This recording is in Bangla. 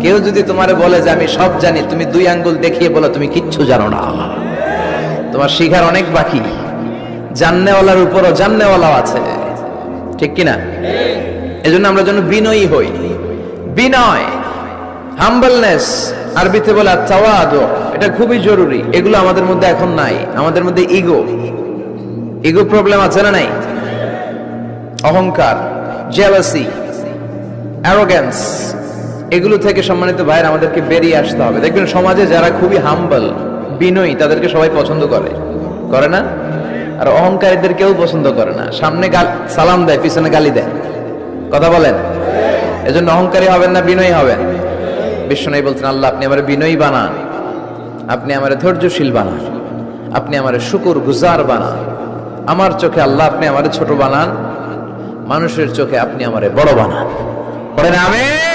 কেউ যদি তোমারে বলে যে আমি সব জানি, তুমি 2 আঙ্গুল দেখিয়ে বলো তুমি কিচ্ছু জানো না, তোমার শিখার অনেক বাকি। জাননেওয়ালার উপরও জাননেওয়ালাও আছে, ঠিক কিনা? এজন্য আমরা যেন বিনয়ী হই। বিনয়, হাম্বলনেস, আরবিতে বলে তাওয়াদু, এটা খুবই জরুরি। এগুলো আমাদের মধ্যে এখন নাই। আমাদের মধ্যে ইগো প্রবলেম আছে না নাই? অহংকার, জেলাসি, অ্যারোগ্যান্স, এগুলো থেকে সম্মানিত ভাইয়ের আমাদেরকে বেরিয়ে আসতে হবে। দেখবেন সমাজে যারা খুবই হাম্বল, বিনয়ী, তাদেরকে সবাই পছন্দ করে না? আর অহংকারীদের কেউ পছন্দ করে না। সামনে সালাম দেয়, পিছনে গালি দেয়। কথা বলেন? এজন্য অহংকারী হবেন না, বিনয়ী হবেন। বিশ্বনবী বলছেন, আল্লাহ আপনি আমারে বিনয়ী বানান, আপনি আমারে ধৈর্যশীল বানান, আপনি আমারে শুকর গুজার বানান। আমার চোখে আল্লাহ আপনি আমারে ছোট বানান, মানুষের চোখে আপনি আমারে বড় বানান। পড়েন আমিন।